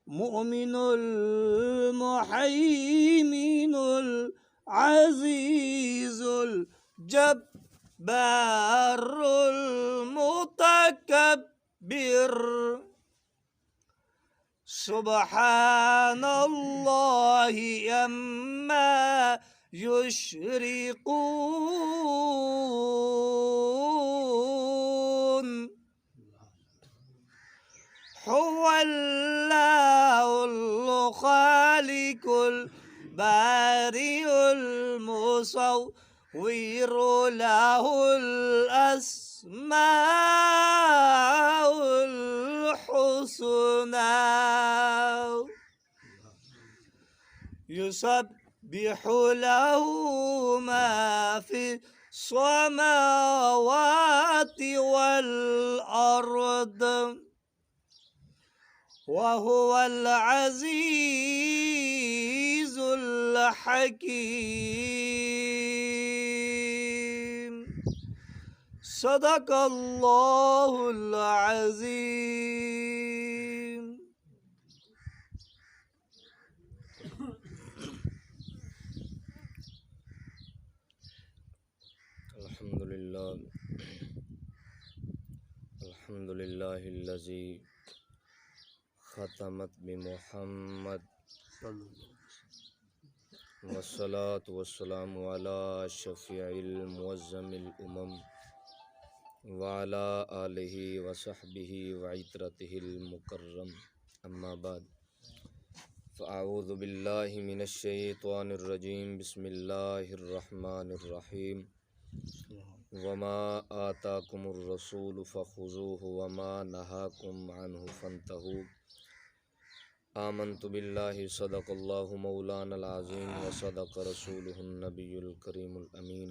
مؤمن المحيمن العزيز الجبار المتكبر سبحان الله عما يشركون هو الله الخالق البارئ المصور له الأسماء الحسنى يسبح له ما في السماوات والأرض وهو العزيز الحكيم صدق الله العظيم. الحمد لله الذي ختمت بمحمد والصلاة والسلام على شفيع المعظم الأمم وعلى آله وصحبه وعترته المكرم أما بعد فأعوذ بالله من الشيطان الرجيم بسم الله الرحمن الرحيم وما آتاكم الرسول فخذوه وما نهاكم عنه فانتهوا آمنت بالله صدق الله مولانا العظيم وصدق رسوله النبي الكريم الأمين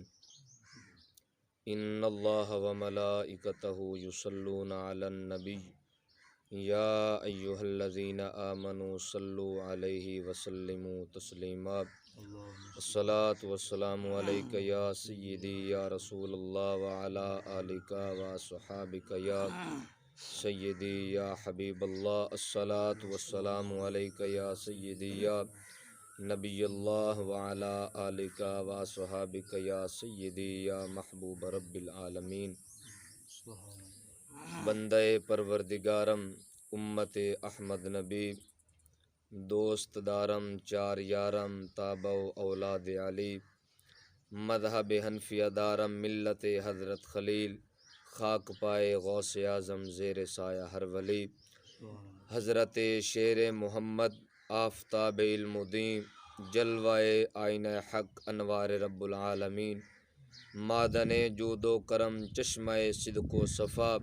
إن الله وملائكته يصلون على النبي يا أيها الذين آمنوا صلوا عليه وسلموا تسليما الصلاة والسلام عليك يا سيدي يا رسول الله وعلى آلك وصحابك يا سيدي يا حبيب الله الصلاة والسلام عليك يا سيدي يا نبي الله وعلى آلك وصحابك يا سيدي يا محبوب رب العالمين. بندے پروردگارم امت احمد نبی دوست دارم چار یارم تابع اولاد علی مذہب حنفیہ دارم ملت حضرت خلیل خاک پائے غوث اعظم زیر سایہ ہر ولی حضرت شیر محمد آفتاب علم و دین جلوہ آئینہ حق انوار رب العالمین معدن جود و کرم چشمہ صدق و صفا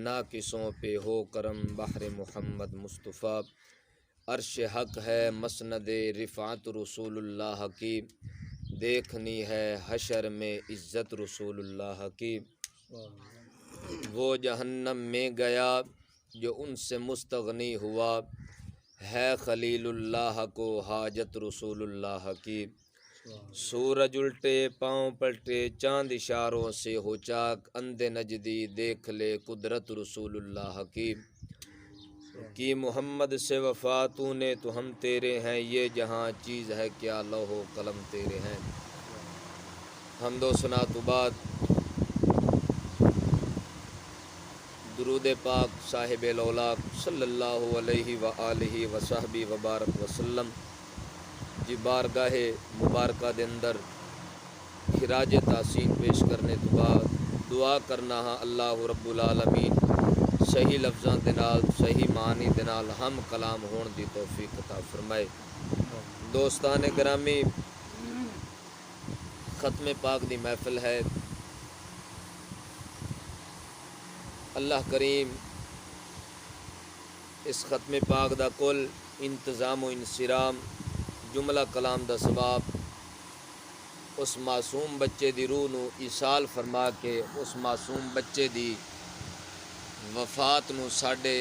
ناقصوں پہ ہو کرم بحر محمد مصطفیٰ عرش حق ہے مسند رفعت رسول اللہ کی دیکھنی ہے حشر میں عزت رسول اللہ کی. وہ جہنم میں گیا جو ان سے مستغنی ہوا ہے خلیل اللہ کو حاجت رسول اللہ کی. سورج الٹے پاؤں پلٹے چاند اشاروں سے ہو چاک اندھے نجدی دیکھ لے قدرت رسول اللہ کی محمد سے وفا تو نے تو ہم تیرے ہیں یہ جہاں چیز ہے کیا لوح و قلم تیرے ہیں. حمد و ثنا تو بعد درود پاک صاحب الاولاق صلی اللہ علیہ وآلہ وصحبہ وبارک وسلم جی بارگاہ مبارکہ دے اندر خراج تحسین پیش کرنے تو بعد دعا کرنا ہاں اللہ رب العالمین صحیح لفظاں دے نال صحیح معنی دے نال ہم کلام ہون دی توفیق عطا فرمائے. دوستان گرامی ختم پاک دی محفل ہے. اللہ کریم اس ختم پاک دا کل انتظام و انصرام جملہ کلام دا ثواب اس معصوم بچے دی روح نو ایصال فرما کے اس معصوم بچے دی وفات نو ساڈے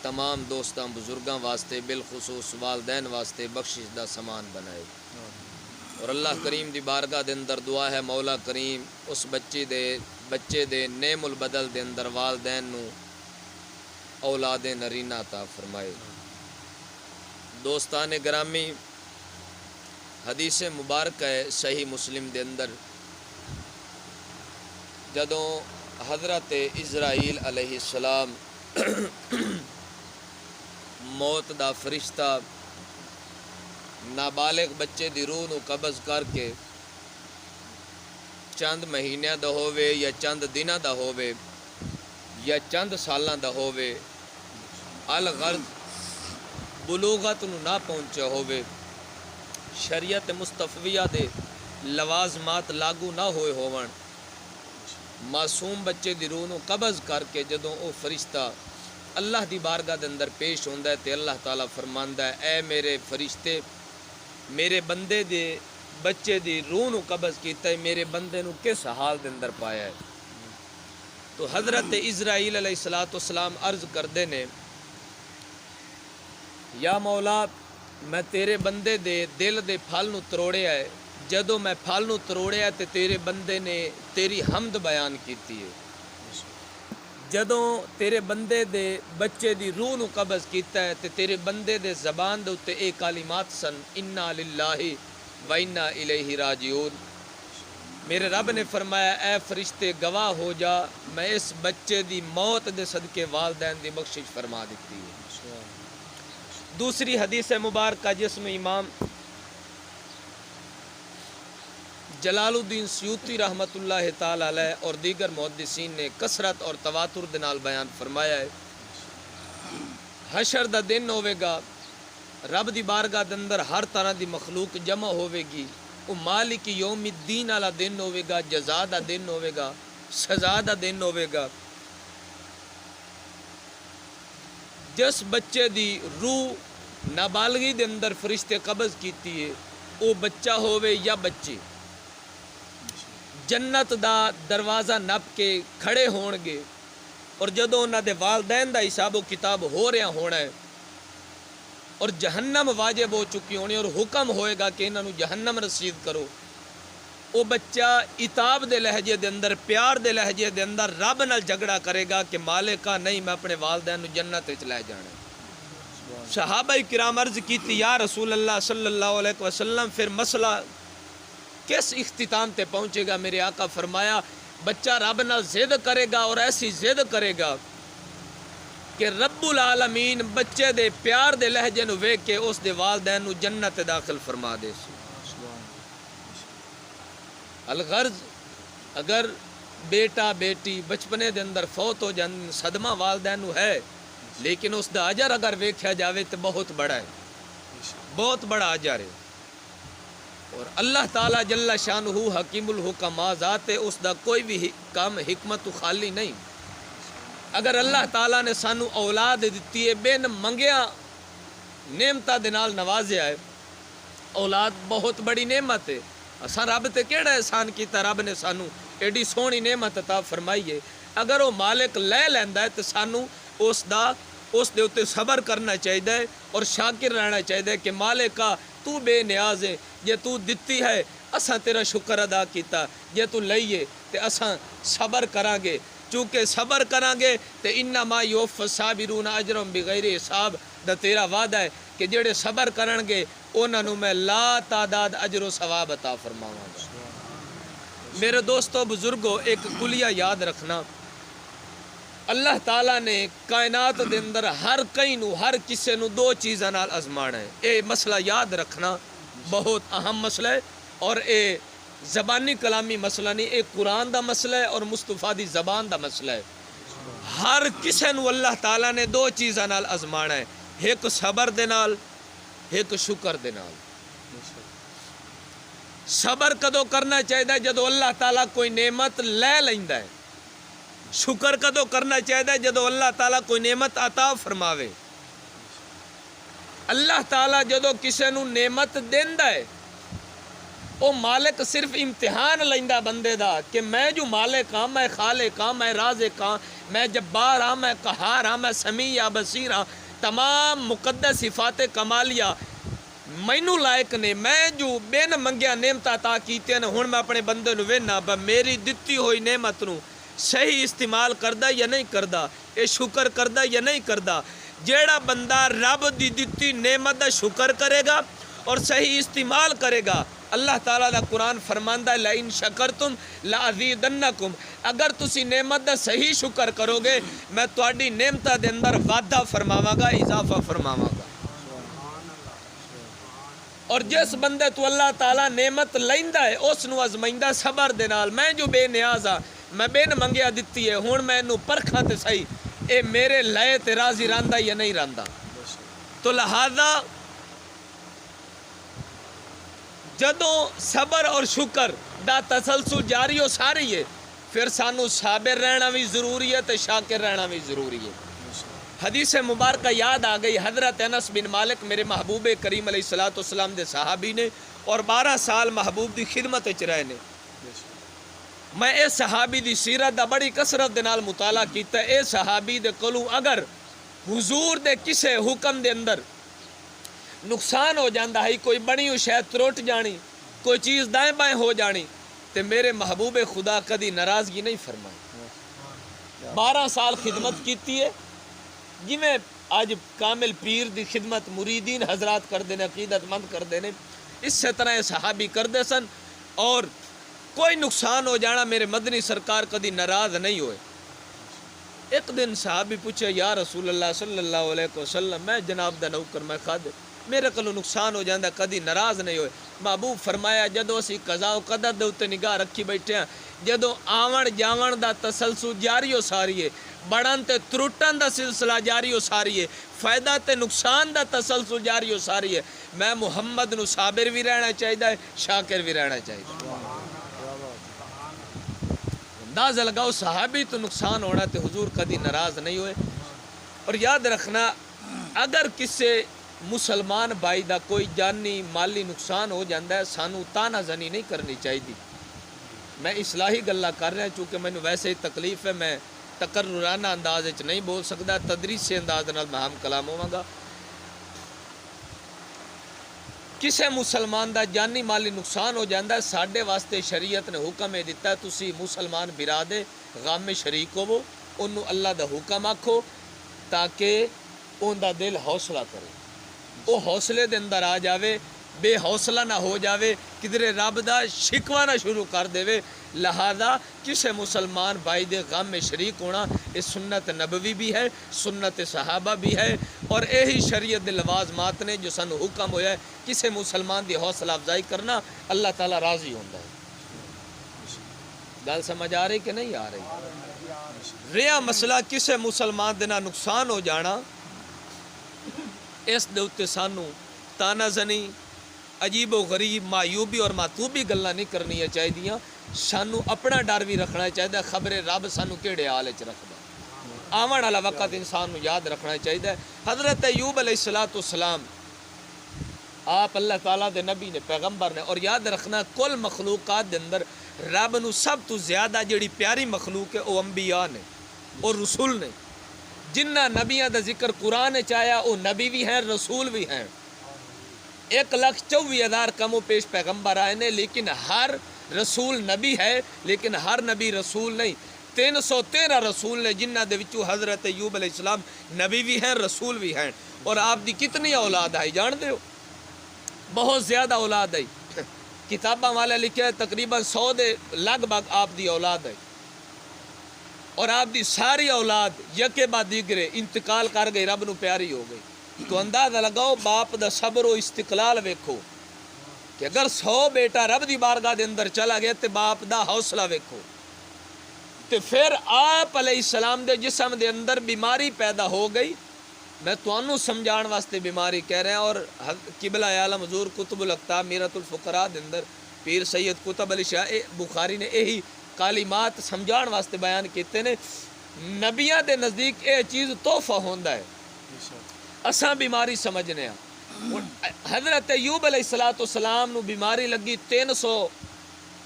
تمام دوستاں بزرگاں واسطے بالخصوص والدین واسطے بخشش دا سامان بنائے. اور اللہ کریم دی بارگاہ دے اندر دعا ہے مولا کریم اس بچے دے نعم البدل دے اندر والدین نو اولاد نرینہ عطا فرمائے۔ دوستان گرامی، حدیث مبارک ہے صحیح مسلم دے اندر، جدوں حضرت اسرائیل علیہ السلام موت دا فرشتہ نابالغ بچے دی روح نو قبض کر کے چند مہینیاں دا ہووے یا چند دناں دا ہووے یا چند سالاں دا ہووے، الغرض بلوغت نو نہ پہنچے ہووے، شریعت مصطفیہ دے لوازمات لاگو نہ ہوئے ہون، معصوم بچے دی روح نو قبض کر کے جدوں او فرشتہ اللہ دی بارگاہ دے اندر پیش ہوندا ہے تے اللہ تعالیٰ فرماندا ہے اے میرے فرشتے، میرے بندے دے بچے دی روح نو قبض کیتا ہے، میرے بندے نو کس حال دے اندر پایا ہے؟ تو حضرت اسرائیل علیہ السلام عرض کردے نے، یا مولا میں تیرے بندے دے دل دے پھل نو تروڑیا ہے، جدوں میں پھل نو تروڑیا تے تیرے بندے نے تیری حمد بیان کیتی ہے، جدوں تیرے بندے دے بچے دی روح نو قبض کیتا ہے تے تیرے بندے دے زبان دے اتے اے کلمات سن، انا للہ و انا الیہ راجعون۔ میرے رب نے فرمایا اے فرشتے گواہ ہو جا، میں اس بچے دی موت دے صدقے والدین دی بخشش فرما دیتی ہے۔ دوسری حدیث مبارکہ جس میں امام جلال الدین سیوطی رحمۃ اللہ تعالی علیہ اور دیگر محدثین نے کثرت اور تواتر دے نال بیان فرمایا ہے، حشر دا دن ہوے گا، رب دی بارگاہ دے اندر ہر طرح دی مخلوق جمع ہوے گی، او مالک یوم الدین والا دن ہوے گا، جزا دا دن ہوے گا، سزا دا دن ہوے گا۔ جس بچے دی روح نابالغی دے اندر فرشتے قبض کیتی ہے، او بچہ ہوے یا بچی، جنت دا دروازہ نپ کے کھڑے ہون گے، اور جدوں انہاں دے والدین دا حساب و کتاب ہو رہا ہونا ہے اور جہنم واجب ہو چکی ہونی اور حکم ہوئے گا کہ انہاں نو جہنم رسید کرو، او بچہ اتاب دے لہجے دے اندر، پیار دے لہجے دے اندر رب نال جھگڑا کرے گا کہ مالکا نہیں، میں اپنے والدین نو جنت وچ لے جانا ہے۔ صحابہ کرام عرض کیتی یا رسول اللہ صلی اللہ علیہ وسلم پھر مسئلہ کس اختتام تے پہنچے گا؟ میرے آقا فرمایا بچہ رب نال ضد کرے گا اور ایسی ضد کرے گا کہ رب العالمین بچے دے پیار دے لہجے نو ویکھ کے اس دے والدین نو جنت داخل فرما دے سی۔ الغرض اگر بیٹا بیٹی بچپنے دے اندر فوت ہو جان، صدمہ والدین نو ہے، لیکن اس دا اجر اگر ویکھیا جاوے تو بہت بڑا ہے، بہت بڑا اجر ہے، اور اللہ تعالیٰ جل شانہ حکیم الحکم ذات ہے، اس دا کوئی بھی کام حکمت خالی نہیں۔ اگر اللہ تعالیٰ نے سانو اولاد دیتی ہے، بن منگیا نعمتاں دے نال نوازیا ہے، اولاد بہت بڑی نعمت ہے، اساں رب تے کیڑا احسان کیتا، رب نے سانو ایڈی سونی نعمت عطا فرمائی ہے، اگر وہ مالک لے لیندا ہے تو سانو اس دے اتے صبر کرنا چاہیے اور شاکر رہنا چاہیے کہ مالکا تو بے نیاز ہے، جے تو دتی ہے اساں تیرا شکر ادا کیتا، جے تو لئیے تے اساں صبر کران گے، چونکہ صبر کران گے تے انما یوفی الصابرون اجرهم بغیر حساب دا تیرا وعدہ ہے کہ جڑے صبر کرن گے انہاں نوں میں لا تعداد اجر و ثواب عطا فرماواں گا۔ میرے دوستو بزرگو، ایک کلیہ یاد رکھنا، اللہ تعالیٰ نے کائنات دے اندر ہر کئی نو، ہر کسے نو دو چیزاں نال ازمانا ہے، اے مسئلہ یاد رکھنا بہت اہم مسئلہ ہے، اور اے زبانی کلامی مسئلہ نہیں، اے قرآن دا مسئلہ ہے اور مصطفیٰ دی زبان دا مسئلہ ہے۔ ہر کسے نو اللہ تعالیٰ نے دو چیزاں نال ازمانا ہے، ایک صبر دے نال، ایک شکر دے نال۔ صبر کدو کرنا چاہیے جدو اللہ تعالیٰ کوئی نعمت لے لیندا ہے، شکر کدو کرنا چاہیے جدو اللہ تعالیٰ کوئی نعمت عطا فرماوے۔ اللہ تعالیٰ جدو کسے نو نعمت دیندا ہے، او مالک صرف امتحان لیندا بندے دا کہ میں جو مالک ہاں، میں خالق ہاں، میں رازق ہاں، میں جبار ہاں، میں قہار ہاں، میں سمیع بصیر ہاں، تمام مقدس صفات کمالیہ مینوں لائق نے، میں جو بن منگیا نعمت عطا کیتے نے، ہن میں اپنے بندے نو وینا میری دتی ہوئی نعمت نو صحیح استعمال کردا یا نہیں کردا، اے شکر کردا یا نہیں کردا۔ جیڑا بندہ رب دی دتی نعمت دا شکر کرے گا اور صحیح استعمال کرے گا، اللہ تعالیٰ دا قرآن فرماندا ہے لَإِن شَكَرْتُمْ لَأَزِيدَنَّكُمْ، اگر تسی نعمت دا صحیح شکر کرو گے میں تہاڈی نعمتاں دے اندر وعدہ فرماواں گا، اضافہ فرماواں گا۔ اور جس بندے تو اللہ تعالیٰ نعمت لیندا ہے اس نو ازمائندا صبر دے نال، میں جو بے نیاز ہاں، میں بن منگیا دتی ہے، ہن میں نو پرکھاں تے صحیح اے میرے لئے تے راضی رہندا یا نہیں رہندا۔ تو لہذا جدوں صبر اور شکر دا تسلسل جاری ہو ساری ہے، پھر سانو صابر رہنا بھی ضروری ہے تے شاکر رہنا بھی ضروری ہے۔ حدیث مبارکہ یاد آ گئی، حضرت انس بن مالک میرے محبوب کریم علیہ السلام دے صحابی نے اور 12 سال محبوب دی خدمت وچ رہے نے۔ میں اس صحابی دی سیرت دا بڑی کثرت دے نال مطالعہ کیتا ہے۔ اس صحابی دے کولوں اگر حضور دے کسے حکم دے اندر نقصان ہو جاندہ ہے، کوئی بنی ہوئی شے تروٹ جانی، کوئی چیز دائیں بائیں ہو جانی، تے میرے محبوب خدا کدی ناراضگی نہیں فرمائی۔ 12 سال خدمت کیتی ہے، جی میں آج کامل پیر دی خدمت مریدین حضرات کر دینے، عقیدت مند کر دینے، اس سے طرح صحابی کر دے سن، اور کوئی نقصان ہو جانا میرے مدنی سرکار کدی ناراض نہیں ہوئے۔ ایک دن صحابی پوچھے یا رسول اللہ صلی اللہ علیہ وسلم، میں جناب دا نوکر، میں خادم، میرے کلو نقصان ہو جاندہ کدی ناراض نہیں ہوئے۔ محبوب فرمایا جدو اسی قضاء و قدر دے اتے نگاہ رکھی بیٹھے ہیں، جدو آون جاون دا تسلسل جاری ہو ساری ہے، بڑھن تے ترٹن دا سلسلہ جاری ہو ساری ہے، فائدہ تے نقصان دا تسلسل جاری ہو ساری ہے، میں محمد نو صابر بھی رہنا چاہیے، شاکر بھی رہنا چاہیے۔ اندازہ لگاؤ صحابی تو نقصان ہونا تے حضور کدی ناراض نہیں ہوئے۔ اور یاد رکھنا اگر کسے مسلمان بھائی دا کوئی جانی مالی نقصان ہو جاندہ ہے، سانو تانا زنی نہیں کرنی چاہیے۔ میں اصلاحی گلہ کر رہا ہوں چونکہ میں نے ویسے ہی تکلیف ہے، میں تقررانہ انداز وچ نہیں بول سکتا، تدریسی انداز نال میں ہم کلام ہوواں گا۔ کسے مسلمان دا جانی مالی نقصان ہو جاندہ ہے، ساڈے واسطے شریعت نے حکم ہے دیتا ہے تسی مسلمان برادے غم میں شریک ہو، انہوں اللہ دا حکم آکھو تاکہ ان دا دل حوصلہ کرے، وہ حوصلے دے اندر آ جاوے، بے حوصلہ نہ ہو جاوے، کدھرے رب دا شکوہ نہ شروع کر دے۔ لہذا کسے مسلمان بھائی دے غم میں شریک ہونا یہ سنت نبوی بھی ہے، سنت صحابہ بھی ہے، اور یہی شریعت دے لوازمات نے جو سن حکم ہویا ہے کسے مسلمان دی حوصلہ افزائی کرنا، اللہ تعالیٰ راضی ہوندہ ہے۔ گل سمجھ آ رہی کہ نہیں آ رہی؟ رہا مسئلہ کسے مسلمان دینا نقصان ہو جانا، اس دے اتے سانو تانا زنی، عجیب و غریب، معیوبی اور ماتوبی گلہ نہیں کرنی چاہیے، سانو اپنا ڈر بھی رکھنا چاہیے، خبر رب سانو کیڑے حال وچ رکھدا، آون والا وقت انسان نو یاد رکھنا چاہیے۔ حضرت ایوب علیہ السلام آپ اللہ تعالیٰ دے نبی نے، پیغمبر نے، اور یاد رکھنا کل مخلوقات دے اندر رب نو سب تو زیادہ جڑی پیاری مخلوق ہے وہ انبیاء نے اور رسول نے، جنہ نبیاں دا ذکر قرآن چاہیا وہ نبی بھی ہیں، رسول بھی ہیں۔ 1,24,000 کم و پیش پیغمبر آئے نے، لیکن ہر رسول نبی ہے، لیکن ہر نبی رسول نہیں۔ 313 رسول نے، جنہ دے وچوں حضرت ایوب علیہ السلام نبی بھی ہیں، رسول بھی ہیں۔ اور آپ دی کتنی اولاد آئی جان دے ہو؟ بہت زیادہ اولاد آئی، کتاباں والے لکھے ہیں تقریباً 100 دے لگ بھگ آپ دی اولاد آئی، اور آپ دی ساری اولاد یکے بعد دیگرے انتقال کر گئی، رب نو پیاری ہو گئی۔ تو اندازہ لگاؤ باپ دا صبر و استقلال ویکھو کہ اگر 100 بیٹا رب دی بارگاہ دے اندر چلا گیا تے باپ دا حوصلہ ویکھو۔ تے پھر آپ علیہ السلام دے جسم دے اندر بیماری پیدا ہو گئی، میں تانوں سمجھان واسطے بیماری کہہ رہے ہیں، اور قبلہ عالم حضور کتب الاقطاب میرۃ الفقراء دے اندر پیر سید قطب علی شاہ بخاری نے یہی کلمات سمجھان واسطے بیان کیتے نے۔ نبیاں دے نزدیک یہ چیز تحفہ ہوندا ہے، اساں بیماری سمجھنے ہاں۔ حضرت ایوب علیہ السلام نو بیماری لگی، 300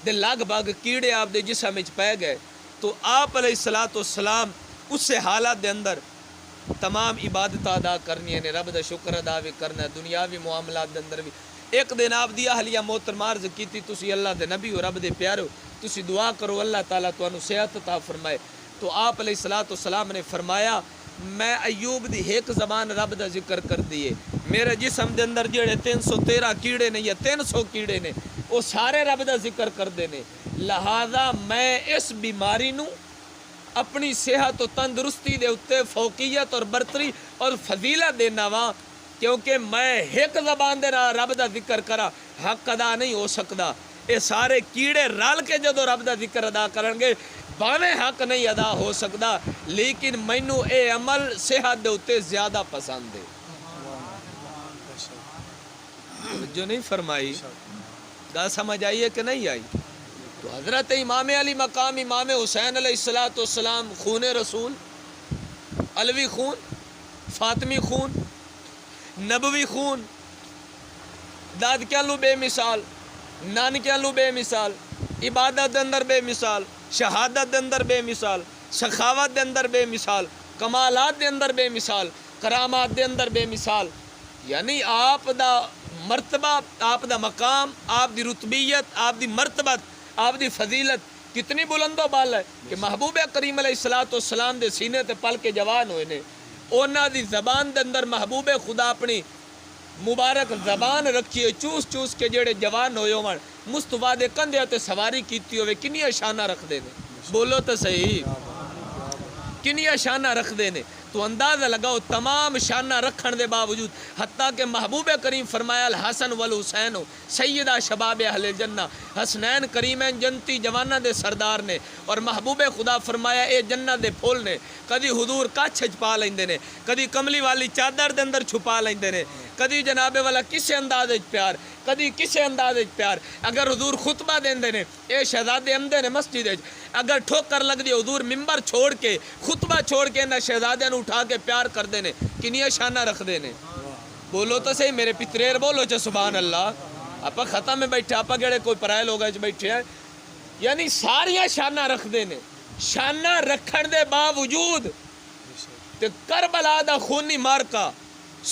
دے لگ بھگ کیڑے آپ دے جسم وچ پے گئے، تو آپ علیہ السلام اس سے حالات دے اندر تمام عبادت ادا کرنی ہے، رب دا شکر ادا بھی کرنا ہے، دنیاوی معاملات دے اندر بھی۔ ایک دن آپ دی اہلیہ محترمہ عرض کیتی تسی اللہ دے نبی ہو، رب دے پیارے ہو، تسی دعا کرو اللہ تعالیٰ تو انہوں صحت عطا فرمائے. تو آپ علیہ السلام نے فرمایا میں ایوب دی ایک زبان رب دا ذکر کر دیے, میرے جسم دے اندر جڑے 313 کیڑے نے یا 300 کیڑے نے وہ سارے رب دا ذکر کر دینے. لہذا میں اس بیماری نو اپنی صحت و تندرستی دے اتے فوقیت اور برتری اور فضیلت دینا وا, کیونکہ میں ایک زبان دے رب دا ذکر کرا حق ادا نہیں ہو سکتا. اے سارے کیڑے رل کے جدو رب دا ذکر ادا کرن گے باویں حق نہیں ادا ہو سکتا, لیکن مینوں اے عمل صحت دے اتے زیادہ پسند ہے. جو نہیں فرمائی گا سمجھ آئیے کہ نہیں آئی؟ تو حضرت امام علی مقام امام حسین علیہ السلام خون رسول, علوی خون, فاطمی خون, نبوی خون, داد کیا لو بے مثال, نان کیا لو بے مثال, عبادت دے اندر بے مثال, شہادت دے اندر بے مثال, سخاوت دے اندر بے مثال, کمالات دے اندر بے مثال, کرامات دے اندر بے مثال. یعنی آپ دا مرتبہ, آپ دا مقام, آپ دی رتبیت, آپ دی مرتبت, آپ دی فضیلت کتنی بلند و بالا ہے کہ محبوب کریم علیہ السلام دے سینے تے پل کے جوان ہوئے نے. اونا دی زبان دے اندر محبوب خدا اپنی مبارک زبان رکھیے چوس چوس کے جڑے جوان ہوئے ہون مصطفیٰ دے کندھے تے سواری کیتی ہوئے کنیا شانہ رکھ دے نے. بولو تو صحیح, کنیا شانہ رکھ دے نے. تو اندازہ لگاؤ تمام شانہ رکھن دے باوجود حتیٰ کہ محبوب کریم فرمایا الحسن والحسین سیدہ شباب اہل جنہ, حسنین کریمین جنتی جوانہ دے سردار نے, اور محبوب خدا فرمایا اے جنہ دے پھول نے. کدی حضور کچھ چھپا لیندے نے, کدی کملی والی چادر دے اندر چھپا لیندے نے, کدی جناب والا کسے انداز پیار, کدی کسے انداز پیار. اگر حضور خطبہ دیندے نے اے شہزادے امدے نے مسجد وچ, اگر ٹھوکر لگ دی حضور ممبر چھوڑ کے خطبہ چھوڑ کے نہ شہزادے نو اٹھا کے پیار کر دینے, کنیا شانہ رکھ دینے. بولو تو صحیح میرے پتریر, بولو چا سبحان اللہ. آپا ختم میں بیٹھے, آپا گڑے کوئی پرائے لوگ بیٹھے ہیں, یعنی ساریاں شانہ رکھ دینے. شانہ رکھن دے باوجود تے کربلا دا خونی مارکا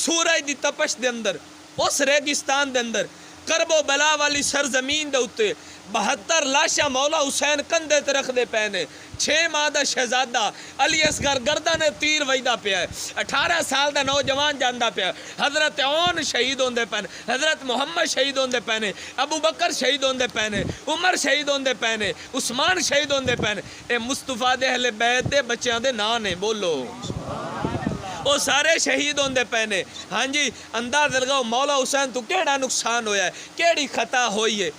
سورج دی تپش دے اندر اس ریگستان دے اندر کرب و بلا والی سرزمین دے اتے 72 لاشاں مولا حسین کندھے تے رکھ دے پینے. 6 ماہ دا شہزادہ علی اصغر گردن تیر وجدا پیا ہے, 18 سال دا نوجوان جاندا پیا, حضرت عون شہید ہوندے پینے, حضرت محمد شہید ہوندے پینے, ابو بکر شہید ہوندے پینے, عمر شہید ہوندے پینے, عثمان شہید ہوندے پینے. اے مصطفیٰ دے اہل بیت دے بچیاں دے نام نے, بولو وہ سارے شہید ہوندے پینے. ہاں جی, انداز لگاؤ مولا حسین تو کیڑا نقصان ہویا ہے, کیڑی خطا ہوئی ہے.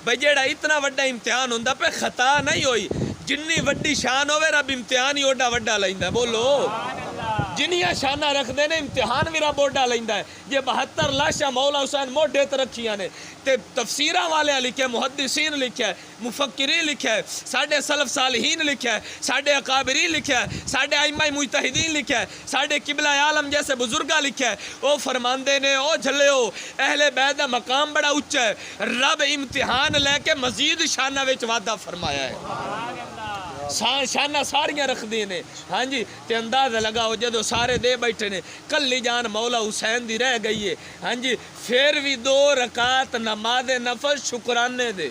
بھئی جیڑا اتنا وڈا امتحان ہوندا پہ خطا نہیں ہوئی, جنی وڈی شان ہوئے رب امتحان ہی اوڈا وڈا لیندا ہے. بولو جنیاں شانہ رکھ دے نے امتحان بھی رب اوڈا لیندا ہے. یہ 72 لاشاں مولا حسین موڈے تے رکھیاں نے, تے تفسیراں والے لکھے, محدثین لکھا ہے, مفکرین لکھا ہے, ساڈے سلف صالحین لکھا ہے, ساڈے اکابرین لکھا ہے, ساڈے ائمہ مجتہدین لکھا ہے, ساڈے قبلہ عالم جیسے بزرگاں لکھا ہے. او فرماندے نے او جھلیو اہل بیت دا مقام بڑا اونچا ہے, رب امتحان لے کے مزید شانہ وچ وعدہ فرمایا ہے. شانہ ساریاں رکھ دی نے. ہاں جی, تے اندازہ لگاؤ جدو سارے دے بیٹھے نے, کلی جان مولا حسین دی رہ گئی ہے. ہاں جی, پھر بھی 2 رکعت نماز نفل شکرانے دے,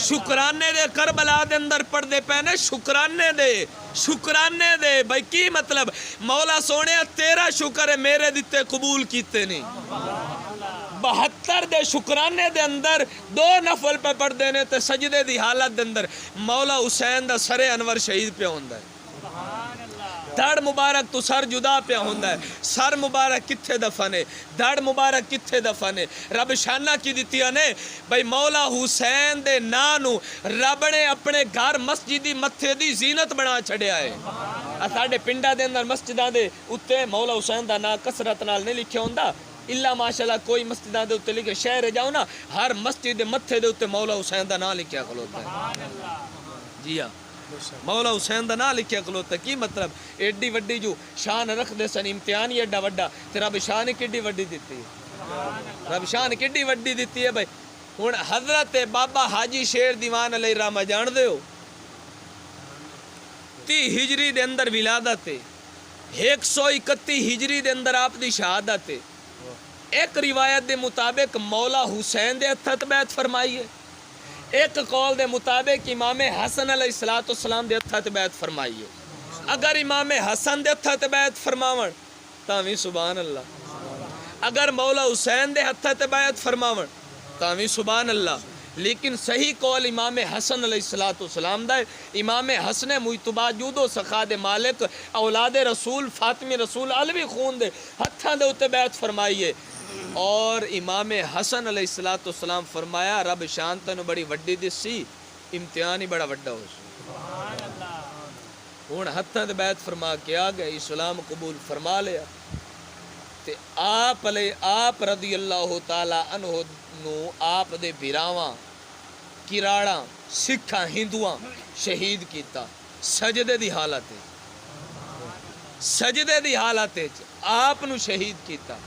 شکرانے دے کربلا دے اندر پڑھ دے پینے, شکرانے دے, شکرانے دے. بھائی کی مطلب, مولا سونے تیرا شکر ہے میرے دیتے قبول کیتے نہیں. 72 دے شکرانے دے اندر 2 نفل پہ پڑھ دینے تے سجدے دی حالت دے اندر مولا حسین دا سر انور شہید پہ ہوندا ہے. دھڑ مبارک تو سر جدا پہ ہوندا ہے, سر مبارک کتھے دفن ہے, دھڑ مبارک کتھے دفن ہے. رب شانہ کی دیتی نے بھئی مولا حسین دے نانو رب نے اپنے گھر مسجدی متھے دی زینت بنا چھڑیا ہے. ساڈے پنڈا دے اندر مسجداں دے اتے مولا حسین دا نام کثرت نال نہیں لکھیا ہوندا, اللہ ماشاءاللہ کوئی مسجداں دے اتے لکھے, شہر جاؤ نا ہر مسجد دے متھے دے اتے مولا حسین دا نام لکھیا کھلوتا ہے. جی ہاں, مولا حسین دا نام لکھیا کھلوتا ہے. کی مطلب, ایڈی وڈی جو شان رکھ دے سن, امتحان ہی ایڈا وڈا, تے رب شان کڈی وڈی دیتی ہے, رب شان کڈی وڈی دیتی ہے. بھائی ہن حضرت بابا حاجی شیر دیوان علیہ رحمہ جان دے ہو, 30 ہجری دے اندر ولادت ہے, 131 ہجری دے اندر آپ دی شہادت ہے. ایک روایت دے مطابق مولا حسین دے ہتھت بیعت فرمائی ہے, ایک قول دے مطابق امام حسن علیہ السلام دے ہتھاں تے بیعت فرمائی ہے. اگر امام حسن دے ہتھاں تے بیعت فرماون تاں وی سبحان اللہ. اگر مولا حسین دے ہتھاں تے بیعت فرماون تاں وی سبحان اللہ. لیکن صحیح قول امام حسن علیہ السلام دا ہے. امام حسن مجتبی جود و سخا دے مالک اولاد رسول فاطمی رسول علوی خون دے ہتھاں دے اوتے بیعت فرمائی ہے. اور امام حسن علیہ السلام فرمایا رب شان تینوں بڑی وڈی دسی امتحان ہی بڑا وڈا ہو سی. ہن ہتھاں تے بیعت فرما کے آ گئے اسلام قبول فرما لیا تے آپ رضی اللہ تعالی عنہ نو آپ دے بھراواں کراڑاں سکھاں ہندوواں شہید کیتا سجدے دی حالت آپ نو شہید کیتا.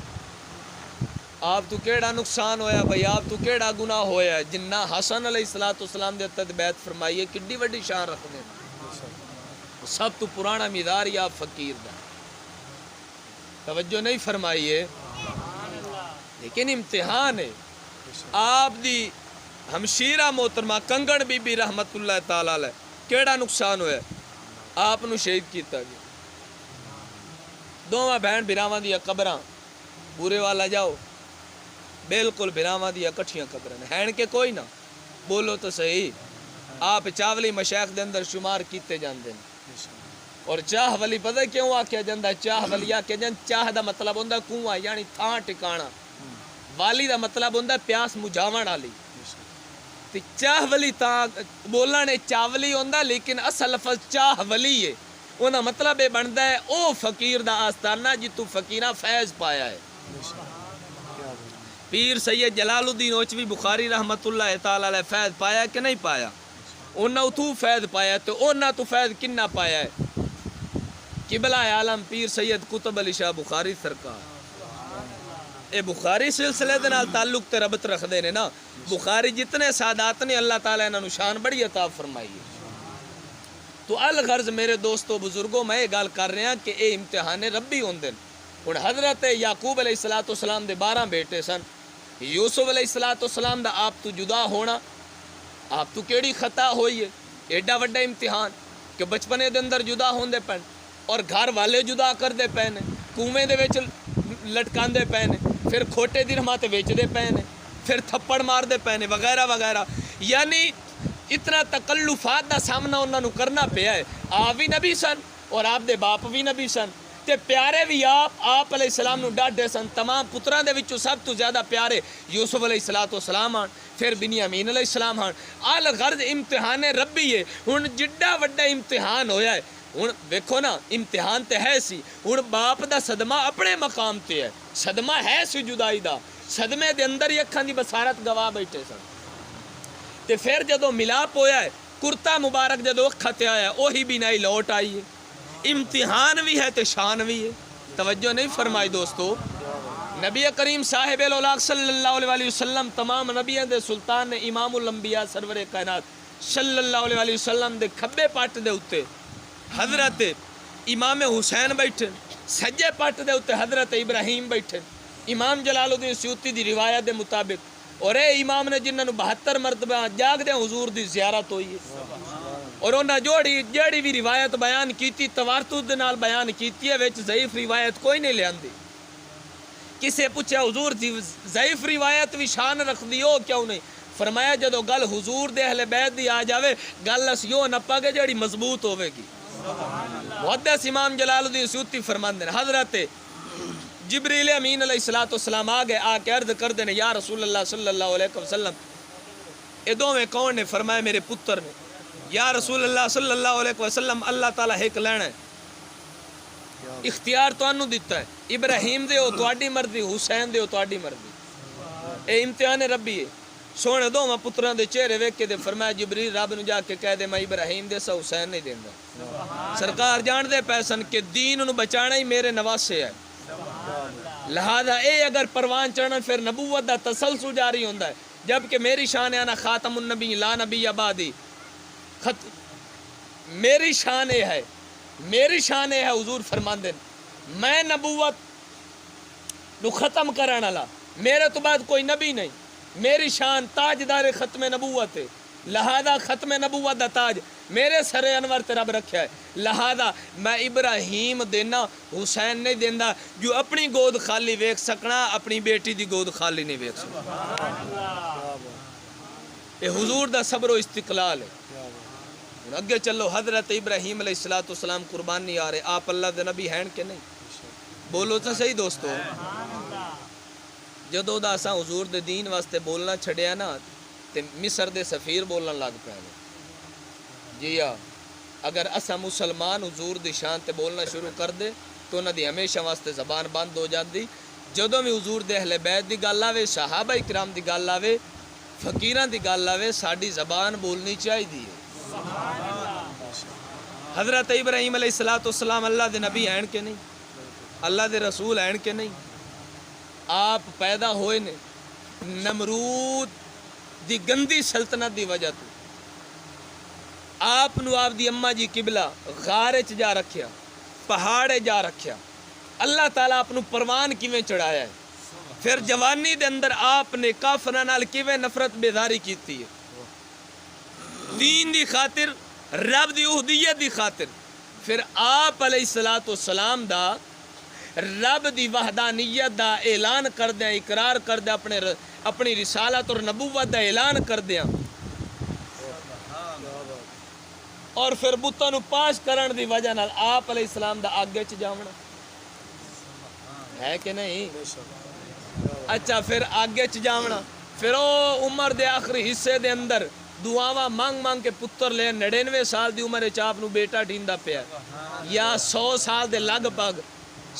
آپ تو کیڑا نقصان ہویا بھائی آپ تو کیڑا گناہ ہویا جنہ حسن علیہ السلام دے ہتھاں تے بیعت فرمائی ہے کڈی وڈی شان رکھدے سب تو پرانا مزار یا فقیر دا توجہ نہیں فرمائیے. لیکن امتحان ہے. آپ دی ہمشیرہ محترمہ کنگن بی بی رحمت اللہ تعالی علیہ کیڑا نقصان ہویا آپ نو شہید کیتا گیا. دوواں بہن بھراواں دی قبراں بورے والا جاؤ بالکل بھراواں دی اکٹھیاں قبراں ہیں کہ کوئی نہ بولو تو صحیح. آپ چاولی مشائخ دے اندر شمار کیتے جاندے ہیں. اور چاہ ولی پتہ کیوں آکھیا جاندا چاہ ولی آکھیا جاندا چاہ دا مطلب ہوندا کنواں یعنی تھاں ٹکانا. والی دا مطلب ہوندا پیاس مجھاون والی. تے چاہ ولی تاں بولنے چاولی ہوندا لیکن اصل لفظ چاہ ولی ہے. انہاں مطلب یہ بندا ہے او فقیر دا آستانہ جتوں فقیراں فیض پایا ہے. پیر سید جلال الدین اوچوی بخاری رحمت اللہ تعالی علیہ فیض پایا کہ نہیں پایا؟ انہاں اتوں فیض پایا تو انہاں تو فیض کنہ پایا ہے؟ قبلہ عالم پیر سید قطب علی شاہ بخاری سرکار. اے بخاری سلسلے دے نال تعلق تے ربط رکھدے نے نا. بخاری جتنے سادات نے اللہ تعالیٰ انہاں نو شان بڑی عطا فرمائی ہے. تو الغرض میرے دوستو بزرگوں میں یہ گل کر رہے ہیں کہ اے امتحان ربی ہوندے. ہن حضرت یعقوب علیہ السلام دے 12 بیٹے سن. یوسف علیہ السلام دا آپ تو جدا ہونا آپ تو کیڑی خطا ہوئی ہے. ایڈا وڈا امتحان کہ بچپنے دے اندر جدا ہوندے پین اور گھر والے جدا کر دے پے نے کنویں دے وچ لٹکان دے پے نے پھر کھوٹے درہماں تے ویچ دے پے نے پھر تھپڑ مار دے پے نے وغیرہ وغیرہ. یعنی اتنا تکلفات دا سامنا انہاں نو کرنا پیا ہے. آپ بھی نبی سن اور آپ دے باپ بھی نبی سن تے پیارے بھی آپ علیہ السلام نو ڈاڈے سن. تمام پتراں دے وچوں سب تو زیادہ پیارے یوسف علیہ السلام ہن پھر بنیامین علیہ السلام ہن. الغرض امتحان ربی ہے. ہن جڈا وڈا امتحان ہویا ہے ہن ویکھو نا امتحان تے ہے سی. ہن باپ دا صدمہ اپنے مقام تے ہے. صدمہ ہے سی جدائی دا. صدمے دے اندر ہی اکھاں دی بصارت گواہ بیٹھے سن. تے پھر جدوں ملاپ ہویا ہے کرتا مبارک جدوں اکھاں تے آیا وہی بھی نہیں لوٹ آئی ہے. امتحان بھی ہے تے شان بھی ہے. توجہ نہیں فرمائی دوستو. نبی کریم صاحب الاولاق صلی اللہ علیہ وسلم تمام نبیوں دے سلطان نے امام الانبیاء سرور کائنات صلی اللہ علیہ وسلم دے کھبے پٹ دے اوتے حضرت امام حسین بیٹھے. سجے پٹ دے اوتے حضرت ابراہیم بیٹھے. امام جلال الدین سیوطی دی روایت دے مطابق اور اے امام نے جنہاں نو 72 مرتبہ جاگ دے حضور دی زیارت ہوئی ہے. اور انہاں جیڑی بھی روایت بیان کیتی تواتر دے نال بیان کیتی ہے وچ ضعیف روایت کوئی نہیں لیاندی. کسے پوچھا حضور دی ضعیف روایت بھی شان رکھ دی ہو کیوں نہیں؟ فرمایا جدو گل حضور دے اہل بیت دی آ جاوے گل اسیو نہ پاگے جڑی مضبوط ہوے گی. محدث امام جلال الدین سیوطی فرماندے ہیں حضرت جبریل امین علیہ السلام آ گئے آ کے عرض کر دے یا رسول اللہ صلی اللہ علیہ وسلم اے دوویں کون نے؟ فرمایا میرے پتر نے. یا رسول اللہ صلی اللہ علیہ وسلم اللہ تعالیٰ ایک لینا ہے اختیار تو انہوں دیتا ہے ابراہیم دے ہو تواڈی مرضی حسین دے ہو تواڈی مرضی. اے امتحان ربی ہے. سونے دوواں پتراں دے چہرے ویکھ کے دے فرمایا جبریل رب نو جا کے کہہ دے میں ابراہیم دے سا حسین نہیں دیندا. سرکار جان دے پیسن کہ دین نو بچانا ہی میرے نواسے ہے. لہذا اے اگر پروان چڑھنا پھر نبوت دا تسلسل جاری ہوندا ہے. جبکہ میری شان ہے انا خاتم النبی لا نبی آبادی. میری شان یہ ہے میری شان یہ ہے حضور فرماندے میں نبوت نو ختم کرن والا میرے تو بعد کوئی نبی نہیں. میری شان تاجدار ختم نبوت ہے. لہذا ختم نبوت دا تاج میرے سر انور تے رب رکھیا ہے. لہذا میں ابراہیم دینا حسین نہیں دینا. جو اپنی گود خالی ویکھ سکنا اپنی بیٹی دی گود خالی نہیں ویکھ سکنا. یہ حضور دا صبر و استقلال ہے. اگے چلو حضرت ابراہیم علیہ السلام قربانی آ رہے. آپ اللہ دے نبی ہیں کہ نہیں؟ بولو تو صحیح دوستو. جدو دا اساں حضور دے دین واسطے بولنا چھڑیا نا تے مصر دے سفیر بولن لگ پے نے. جی ہاں اگر اساں مسلمان حضور دی شان تے بولنا شروع کر دے تو انہاں دی ہمیشہ واسطے زبان بند ہو جاندی. جدوں بھی حضور دے اہل بیت دی گل آوے صحابہ کرام دی گل آوے فقیراں دی گل آوے ساڈی زبان بولنی چاہیے. حضرت ابراہیم علیہ السلام اللہ دے نبی ہیں کہ نہیں؟ اللہ دے رسول ہیں کہ نہیں؟ آپ پیدا ہوئے نے نمرود دی گندی سلطنت دی وجہ تو. آپ نو آپ دی اماں جی قبلہ غارے چ جا رکھیا پہاڑے جا رکھیا. اللہ تعالیٰ آپ نو پروان کیویں چڑھایا ہے. پھر جوانی دے اندر آپ نے کافراں نال کیویں نفرت بیزاری کیتی ہے دین دی خاطر رب دی اہدیت دی خاطر. پھر آپ علیہ السلام دا رب دی وحدانیت دا اعلان کردیاں اقرار کردیاں اپنی رسالت اور نبوت دا اعلان کردیاں اور پھر بتاں نو پاش کرن دی وجہ نال آپ علیہ السلام دا آگے چ جاونا ہے کہ نہیں؟ اچھا پھر آگے چ جاونا پھر او عمر دے آخری حصے دے اندر دعاواں مانگ مانگ کے پتر لے 99 سال دی عمر وچ آپ نو بیٹا ڈیندا پیا یا 100 سال دے لگ بھگ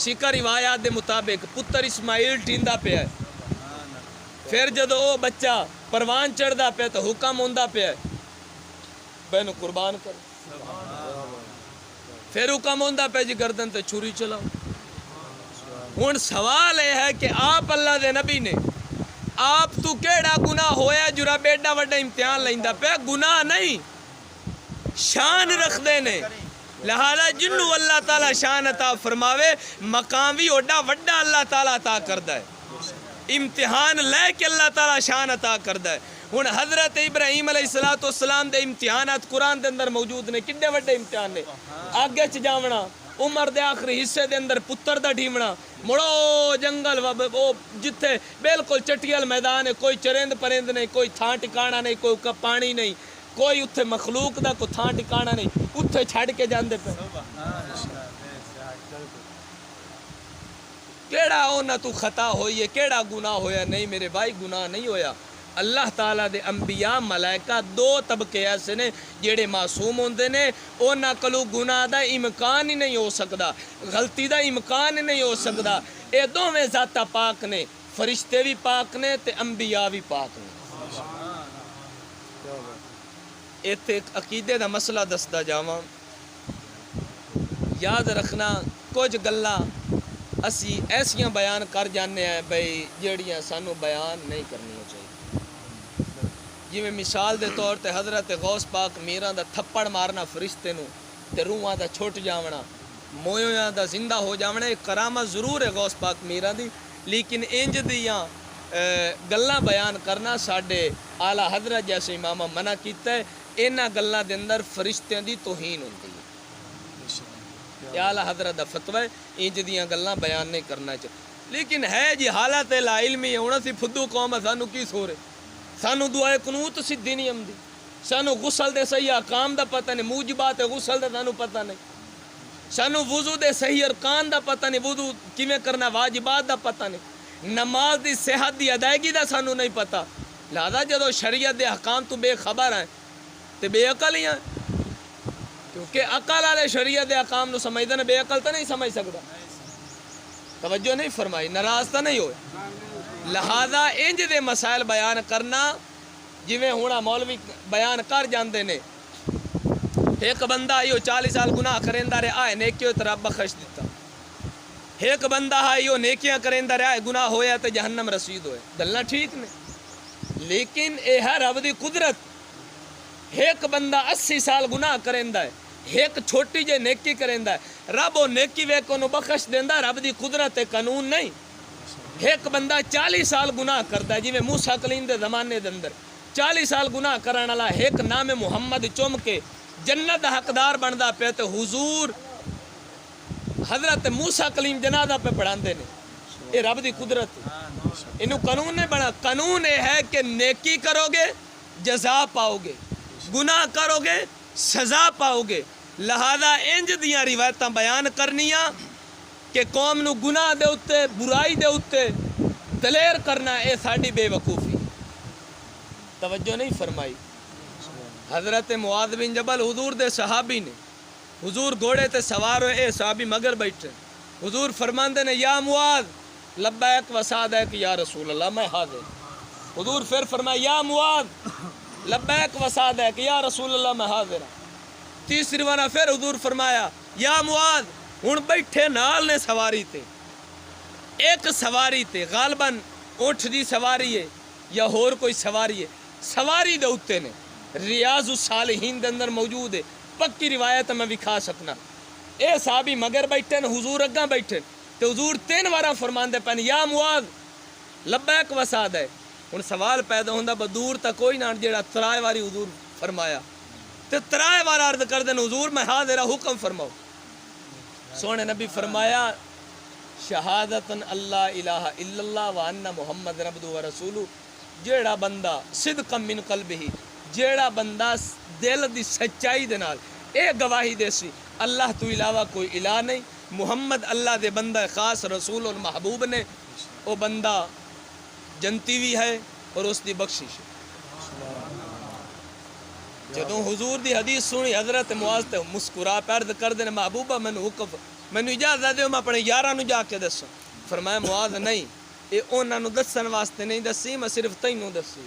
سکہ روایات دے مطابق پتر اسماعیل ٹیندا پیا ہے. پھر جدو او بچہ پروان چڑھدا پیا تو حکم ہوندا پیا بینو قربان کر. پھر حکم ہوندا پیا جی گردن تے چھری چلاؤ. ہن سوال یہ ہے کہ آپ اللہ دے نبی نے آپ تو کیڑا گناہ ہویا جرا بیڈا وڈا امتحان لیندا پیا؟ گناہ نہیں شان رکھ دے نے. لہذا جنو اللہ تعالیٰ شان عطا فرماوے مقام بھی اوڈا وڈا اللہ تعالیٰ عطا کردا ہے. امتحان لے کے اللہ تعالیٰ شان عطا کردا ہے. ہن حضرت ابراہیم علیہ السلام دے امتحانات قرآن دے اندر موجود نے. کڈے وڈے امتحان نے. آگے چ جاونا عمر دے آخری حصے دے اندر پتر دا ڈھیمنا مڑو جنگل او جتھے بالکل چٹیل میدان ہے کوئی چرند پرند نہیں کوئی تھان ٹکانا نہیں کوئی پانی نہیں کوئی اتھے مخلوق دا کوئی تھان ٹکانا نہیں اتھے چھڑ کے جاندے پہ. کیڑا اونا تو خطا ہوئی ہے کیڑا گناہ ہویا؟ نہیں میرے بھائی گناہ نہیں ہویا. اللہ تعالیٰ دے انبیاء ملائکہ دو طبقے ایسے نے جیڑے معصوم ہوندے نے اونا کلو گناہ دا امکان ہی نہیں ہو سکدا غلطی دا امکان ہی نہیں ہو سکدا. اے دوویں ذاتاں پاک نے فرشتے بھی پاک نے تے انبیاء بھی پاک نے. ایتھے عقیدے دا مسئلہ دسدا جاواں. یاد رکھنا کچھ گلاں اسی ایسیاں بیان کر جانے ہیں بھئی جیڑیاں سانو بیان نہیں کرنی چاہیے. جی میں مثال دے طور تے حضرت غوث پاک میراں دا تھپڑ مارنا فرشتے نو تے روحاں دا چھٹ جاونا مویاں دا زندہ ہو جاونا ایک کرامت ضرور ہے غوث پاک میراں دی. لیکن انج دیاں گلاں بیان کرنا ساڈے اعلیٰ حضرت جیسے امامہ منع کیتا ہے. انہاں گلاں دے اندر فرشتیاں دی توہین ہوندی ہے. اعلیٰ حضرت دا فتوی ہے انج دیاں گلاں بیان نہیں کرنا چاہیے. لیکن ہے جی حالت لا علمی ہے. ہن اسی فدو قوم سانو کی سورے سانو دعائے قنوت سدھی نہیں آمدی سانو غسل دے صحیح احکام دا پتہ نہیں موجبات غسل دا سانو پتہ نہیں سانو وضو دے صحیح ارکان دا پتہ نہیں وضو کیویں کرنا واجبات دا پتہ نہیں نماز دی صحت دی ادائیگی دا سانو نہیں پتہ. لہذا جدو شریعت دے احکام تو بے خبر ہیں تے بے عقل ہی ہیں کیونکہ عقل والے شریعت دے احکام نو سمجھدے نے بے عقل تو نہیں سمجھ سکدا. توجہ نہیں فرمائی ناراض تو نہیں ہوئے. لہذا انج دے مسائل بیان کرنا جویں ہونا مولوی بیان کر جاندے نے. ایک بندہ ایو 40 سال گناہ کریندا رہا ہے نیکیوں تے رب بخش دیتا. ایک بندہ ایو نیکیاں کریندا رہا ہے گناہ ہویا تے جہنم رسید ہوئے. گلاں ٹھیک نے لیکن اے ہے رب دی قدرت. ایک بندہ 80 سال گناہ کریندا ہے ایک چھوٹی جے نیکی کریندا ہے رب او نیکی ویکھ اونوں بخش دیندا. رب دی قدرت قانون نہیں. ایک بندہ 40 سال گناہ کرتا ہے جی میں موسیٰ کلیم دے زمانے دے اندر 40 سال گناہ کرن والا ایک نام محمد چوم کے جنت دا حقدار بندا پیا تے حضور حضرت موسیٰ کلیم جنازہ پہ پڑھاندے نے. یہ رب دی قدرت ہے. انہوں قانون نہیں بنا. قانون یہ ہے کہ نیکی کرو گے جزا پاؤ گے, گناہ کرو گے سزا پاؤ گے. لہذا انج دیاں روایتاں بیان کرنیاں کہ قوم نو گناہ دے اتے برائی دے اتے دلیر کرنا اے ساڈی بے وقوفی. توجہ نہیں فرمائی. حضرت معاذ بن جبل حضور دے صحابی نے, حضور گھوڑے تے سوار ہوئے, اے صحابی مگر بیٹھے. حضور فرماندے نے یا معاذ لبیک و سعدیک یا رسول اللہ میں حاضر. حضور پھر فرمایا یا معاذ لبیک و سعدیک یا رسول اللہ میں حاضر. تیسری بار پھر حضور فرمایا یا معاذ ہن بیٹھے نال نے سواری تے, ایک سواری تے غالباً اونٹ دی سواری ہے یا ہور کوئی سواری ہے, سواری دے اوتے نے. ریاض الصالحین دے اندر موجود ہے, پکی روایت میں وکھا سکنا. اے صحابی مگر بیٹھے نے, حضور اگاں بیٹھے تے حضور 3 بار فرماندے پن یا معاذ لبیک و سعدیک. ہن سوال پیدا ہوندا بدور تا کوئی نہ جیڑا 3 واری حضور فرمایا تے 3 بار عرض کر دین حضور میں حاضر حکم فرماؤ. سونے نبی فرمایا شہادتن اللہ الہ الا اللہ وان محمد عبدہ و رسولہ. جیڑا بندہ صدق من قلبہ, جیڑا بندہ دل دی سچائی دے نال اے گواہی دے سی اللہ تو علاوہ کوئی الہ نہیں, محمد اللہ دے بندہ خاص رسول اور محبوب نے, او بندہ جنتی بھی ہے اور اس دی بخشش ہے. جدوں حضور دی حدیث سنی حضرت معاذ تے مسکرا پہ عرض کر دے محبوبہ مینوں حکم مینوں اجازت دیو میں اپنے یاراں نوں جا کے دساں. فرمایا معاذ نہیں, اے انہاں نوں دسن واسطے نہیں دسی, میں صرف تینوں دسی.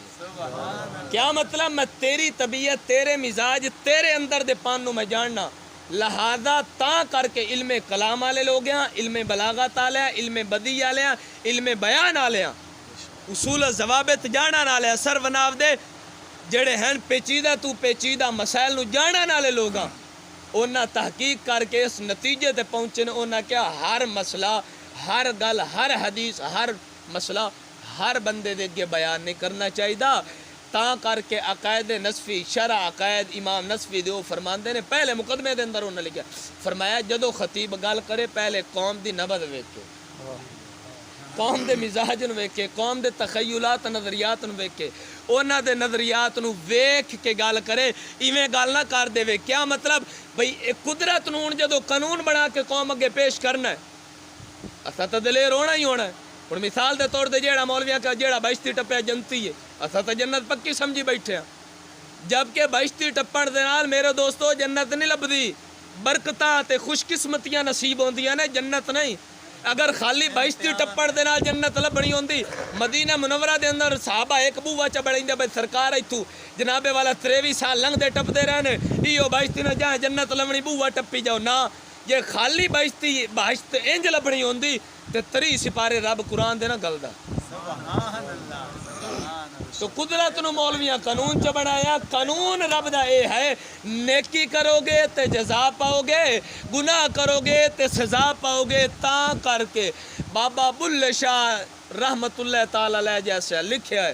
کیا مطلب میں تیری طبیعت تیرے مزاج تیرے اندر دے پان نوں میں جاننا. لہذا تا کر کے علم کلام والے لوگ ہیں, علم بلاغت والے ہیں, علم بدیع والے ہیں, علم بیان والے ہیں, اصول ضوابط جانن والے ہیں, سر وناو دے جڑے ہیں پیچیدہ تو پیچیدہ مسائل نو جانن والے لوگ ہیں. انہاں تحقیق کر کے اس نتیجے تے پہنچے نے. انہاں کیا ہر مسئلہ ہر گل ہر حدیث ہر مسئلہ ہر بندے دے اگے بیان نہیں کرنا چاہیے. تا کر کے عقائد نصفی شرع عقائد امام نصفی دے فرماندے نے پہلے مقدمے دے اندر انہاں لکھیا فرمایا جدو خطیب گل کرے پہلے قوم دی نبض ویکھے, قوم دے مزاج نو ویکھے, قوم دے تخیلات نظریات نو ویکھے, انہاں دے نظریات نو ویکھ کے گل کرے. ایویں گل نہ کر دے. کیا مطلب بھئی قدرت نو جدو قانون بنا کے قوم اگے پیش کرنا ہے اساں تے دلیر ہونا ہی ہونا ہے. ہن مثال دے طور تے جیڑا مولویاں کا جیڑا بہشتی ٹپیا جنتی ہے اساں تے جنت پکی سمجھی بیٹھے ہیں, جبکہ بہشتی ٹپن دے نال میرے دوستو جنت نہیں لبدی, برکتاں تے خوش قسمتیاں نصیب ہوندیاں نے, جنت نہیں. اگر خالی بہشتی ٹپن دے نال جنت لبنی ہوندی مدینہ منورہ دے اندر صحابہ ایک بووا چ بڑیندے بھئی سرکار ایتھوں جناب والا 23 سال لنگ دے ٹپدے رہنے ایو بہشتی نہ جہاں جنت لبنی بووا ٹپی جاؤ نا. یہ خالی بہشتی بہشت انج لبنی ہوندی تے 3 سپارے رب قرآن دے نہ گلدا. تو قدرت نو مولویاں قانون چ بنایا. قانون رب دا اے ہے نیکی کرو گے تے جزا پاؤ گے, گناہ کرو گے تے سزا پاؤ گے. تا کر کے بابا بلے شاہ رحمت اللہ تعالی علیہ جیسے لکھیا ہے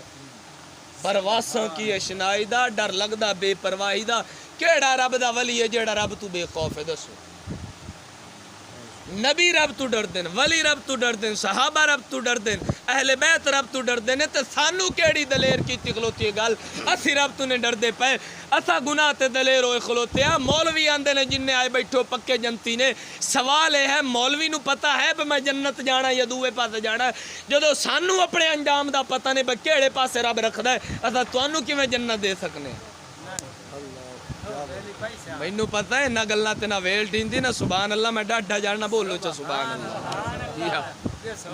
پرواساں کی اشنائی دا ڈر لگدا بے پرواہی دا. کیڑا رب دا ولی ہے جیڑا رب تو بے خوف ہے دسو. نبی رب تو ڈر دین, ولی رب تو ڈر دین, صحابہ رب تو ڈر دین, اہل بیت رب تو ڈر دین. تے سانو کیڑی دلیر کیتی کھلوتی ہے گل, اسی رب تو نے ڈر دے پے, اسا گناہ تے دلیر ہوئے کھلوتے ہیں. مولوی آندے نے جن نے آئے بیٹھو پکے جنتی نے. سوال یہ ہے مولوی نو پتہ ہے کہ میں جنت جانا یا دوے پاسے جانا, جدو سانو اپنے انجام دا پتہ نہیں بھئی کیڑے پاسے رب رکھدا ہے, اسا تانوں کیویں جنت دے سکنے. مینوں پتہ ہے نہ گلاں تے نہ ویل ٹیندی نہ سبحان اللہ, میں ڈاڈا جاننا بولو چا سبحان اللہ.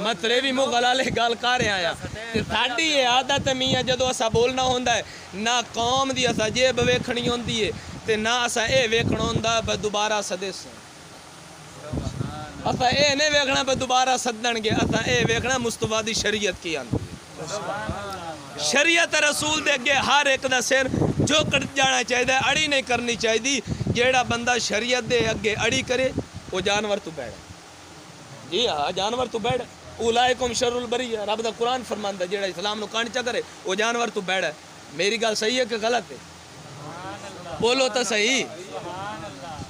میں تریوی منہ گلالے گل کر آیا. تے ساڈی یہ عادت ہے میاں جدو اسا بولنا ہوندا ہے نہ قوم دی اسا جیب ویکھنی ہوندی ہے تے نہ اسا اے ویکھنا ہوندا ہے دوبارہ سدس. اسا اے نہیں ویکھنا پہ دوبارہ سدن گے, اسا اے ویکھنا مصطفیٰ دی شریعت کی آندی. شریعت رسول دے اگے ہر ایک دا سر جو کٹ جانا چاہیے, اڑی نہیں کرنی چاہیے. جیڑا بندہ شریعت دے اگے اڑی کرے وہ جانور تو بیڑ. جی ہاں جانور تو بیڑ. اولائکم شر البریہ رب دا قرآن فرماندا جیڑا اسلام نو کانچا کرے وہ جانور تو بیڑ ہے. میری گل صحیح ہے کہ غلط ہے؟ بولو تو صحیح.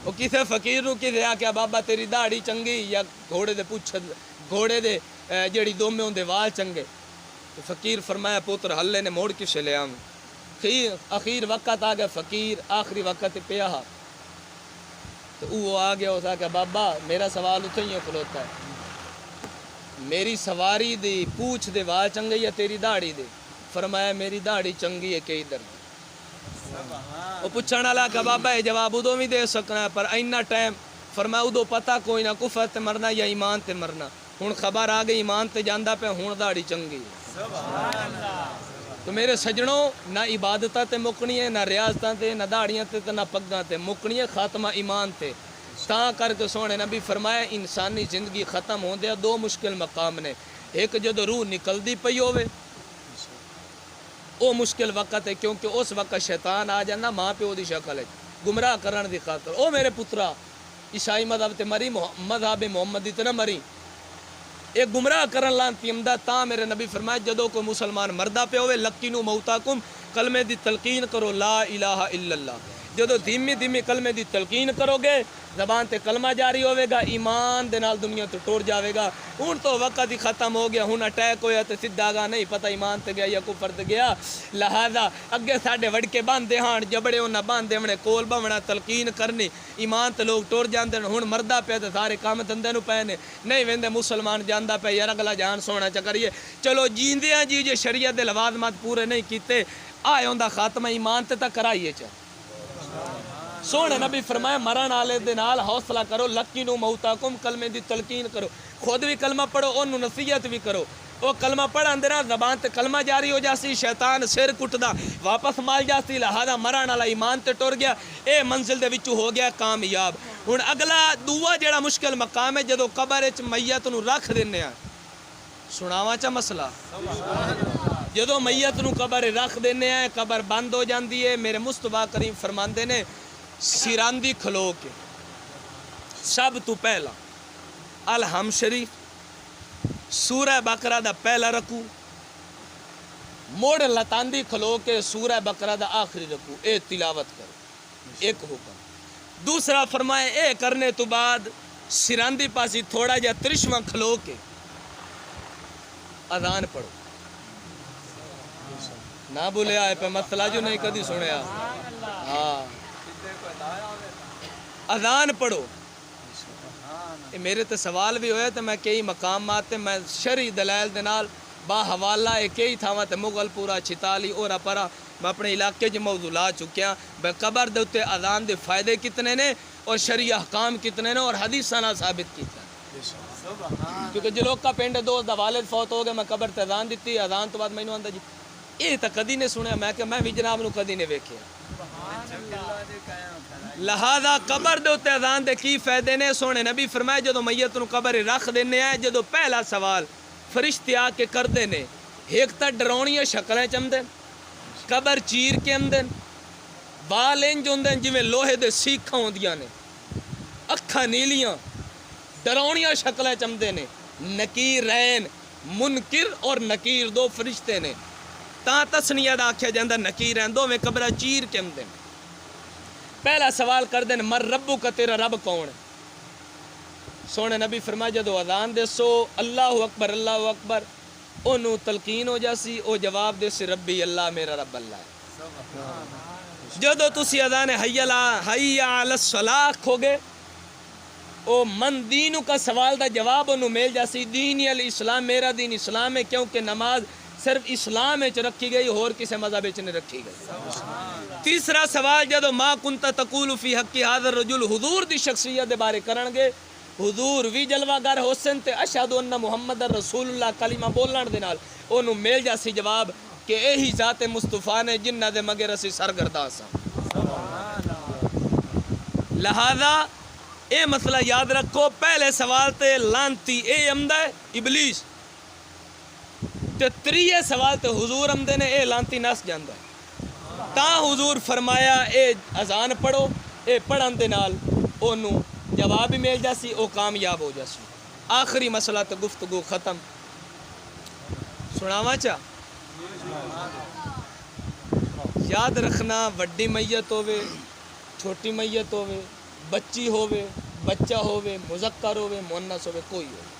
وہ کسے فقیر نو کسے آکھیا بابا تیری داڑھی چنگی یا گھوڑے دے پچھ گھوڑے دے جیڑی دومے ہوندے وال چنگے؟ تو فقیر فرمایا پتر ہلے نے موڑ کسے لے آؤں. اخیر وقت آ گیا فقیر آخری وقت پیا ہا تو وہ آ گیا اس آکھیا بابا میرا سوال اتھے ہی کھلوتا ہے میری سواری دی پوچھ دے وال چنگے یا تیری داڑھی دے؟ فرمایا میری داڑھی چنگی ہے کہ ادھر. وہ پوچھنا والا کہ بابا یہ جواب ادو بھی دے سکنا پر اینا ٹائم. فرمایا ادو پتہ کوئی نہ کفر تے مرنا یا ایمان تے مرنا. ہن خبر آ گئی ایمان تے جاندا پہ ہن داڑھی چنگی ہے. تو میرے سجنوں نہ عبادتاں تے مکنی ہے نہ ریاضتاں تے نہ داڑیاں تے نہ پگاں تے مکنی ہے خاتمہ ایمان تے. تاں کر کے سونے نبی فرمایا انسانی زندگی ختم ہوندے دو مشکل مقام نے. ایک جدو روح نکلدی پئی ہوے او مشکل وقت ہے کیونکہ اس وقت شیطان آ جانا ماں پیو دی شکل ہے گمراہ کرن دی خاطر. او میرے پترا عیسائی مذہب تے مری مذہب محمدی تے نہ مری ایک گمراہ کرن لانتی امداد. تاں میرے نبی فرمایا جدو کوئی مسلمان مردہ پہ ہوئے لکینو موتاکم کلمے دی تلقین کرو لا الہ الا اللہ. جدو دھیمی دھیمی کلمے دی تلقین کرو گے زبان تے کلمہ جاری ہوئے گا ایمان دے نال دنیا تو ٹور جاوے گا. ہن تو وقت ہی ختم ہو گیا ہن اٹیک ہویا تے سیدھا گا نہیں پتہ ایمان تے گیا یا کفر تے گیا. لہذا اگے ساڈے وڑکے باندھے ہان جبڑے انہاں باندھے ونے کول بونا تلقین کرنی ایمان تے لوگ ٹور جاندے ہن مردا پیا تے سارے کام دندے نو پے نے نہیں ویندے مسلمان جاندا پیا یار اگلا جان سونا چکریے چلو جیندیاں جی جے شریعت دے لوازمات پورے نہیں کیتے آئے ہوندا خاتمہ ایمان تے تک کرائیے چا. سونے نبی فرمایا مرن والے دے نال حوصلہ کرو لکینو موتاکم کلمے دی تلقین کرو خود بھی کلمہ پڑھو اونوں نصیحت بھی کرو. او کلمہ پڑھن دے نال زبان تے کلمہ جاری ہو جاسی شیطان سر کٹدا واپس مال جاسی. لہذا مرن والا ایمان تے ٹر گیا اے منزل دے وچوں ہو گیا کامیاب. ہن اگلا دوسرا جڑا مشکل مقام ہے جدوں قبر وچ میت نو رکھ دینے آ سناواں چا مسئلہ. جدوں میت نو قبر رکھ دینے آ قبر بند ہو جاندی ہے میرے مصطفیٰ کریم فرماندے نے سراندی کھلو کے سب تو پہلا الحم شریف سورہ بقرہ دا پہلا رکوع موڑ لتاندی کھلو کے سورہ بقرہ دا آخری رکوع اے تلاوت کرو ایک حکم. دوسرا فرمائے اے کرنے تو بعد سراندی پاسی تھوڑا جا ترشواں کھلو کے اذان پڑھو. نہ بولے آئے پہ مسئلہ جو نہیں کدی سنیا. ہاں اذان پڑھو. میرے تے سوال بھی ہوئے تو میں کئی مقامات تے میں شرعی دلائل دے نال با حوالہ کئی تھاواں تے مغل پورا چھتالی اورا پرا میں اپنے علاقے جو موضوع لا چکیا بے قبر دے اتے اذان دے فائدے کتنے نے اور شرعی احکام کتنے نے اور حدیثاں نال ثابت کیتا کیونکہ جو لوگ کا پنڈ دوست دا والد فوت ہو گئے میں قبر تے اذان دیتی اذان تو بعد میں آندا جی یہ تو کدی نے سنیا میں بھی جناب نو کدی نے ویکھیا. لہذا قبر دے تے اذان دے کی فائدے نے سونے نبی فرمایا جدو میت نو قبر رکھ دینے آئے جدو پہلا سوال فرشتے آ کے کر دینے ایک تا ڈرونیاں شکلیں چمدن قبر چیر کے امدن وال انج ہوندن جویں لوہے دے سیکھاں ہوندیاں نے اکھاں نیلیاں ڈرونیاں شکلیں چمدے نے نکیرین منکر اور نکیر دو فرشتے نے تاں تسنیہ دا آکھیا جاندا نکیرین دو میں قبرہ چیر کے امدن. پہلا سوال کر دیں مر ربو کا تیرا رب کون ہے. سونے نبی فرمایا جدو اذان دے سو اللہ اکبر انہوں تلقین ہو جاسی او جواب دے سی ربی اللہ میرا رب اللہ ہے. جدو تسی اذان حی علی الصلاۃ کھوگے او من دینو کا سوال دا جواب انہوں مل جاسی دینی الاسلام میرا دین اسلام ہے کیونکہ نماز صرف اسلام میں رکھی گئی اور کسی مذہب میں نہیں رکھی گئی. تیسرا سوال جدو ما کنت تقول فی حق هذا الرجل حضور دی شخصیت دے بارے کرن گے حضور وی جلوہ گر حسن تے اشہد ان محمد رسول اللہ کلمہ بولن دے نال اونوں مل جاسی جواب کہ یہی ذات مصطفیٰ نے جنہ دے مگر اسی سرگرداں ساں. لہذا اے مسئلہ یاد رکھو پہلے سوال تے لانتی اے امدہ ابلیس تے تریے سوال تے حضور امدے نے اے لانتی نس جاندہ ہے. تا حضور فرمایا اے اذان پڑھو اے پڑھن دے نال اونوں جواب بھی مل جاسی او کامیاب ہو جاسی. آخری مسئلہ تے گفتگو ختم سناواں چا یاد رکھنا وڈی میت ہووے چھوٹی میت ہووے بچی ہووے بچہ ہووے مذکر ہووے مؤنث ہووے کوئی ہووے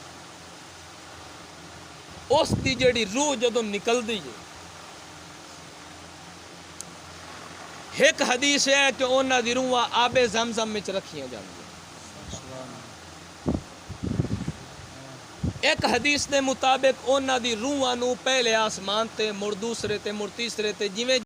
اس دی جڑی روح جدوں نکل دی ہے ایک حدیث ہے کہ انہاں دی روحاں آب زمزم وچ رکھیاں جاندیاں ایک حدیث دے مطابق انہاں دی روحاں نو پہلے آسمان تے مڑ دوسرے تے مڑ تیسرے تے جویں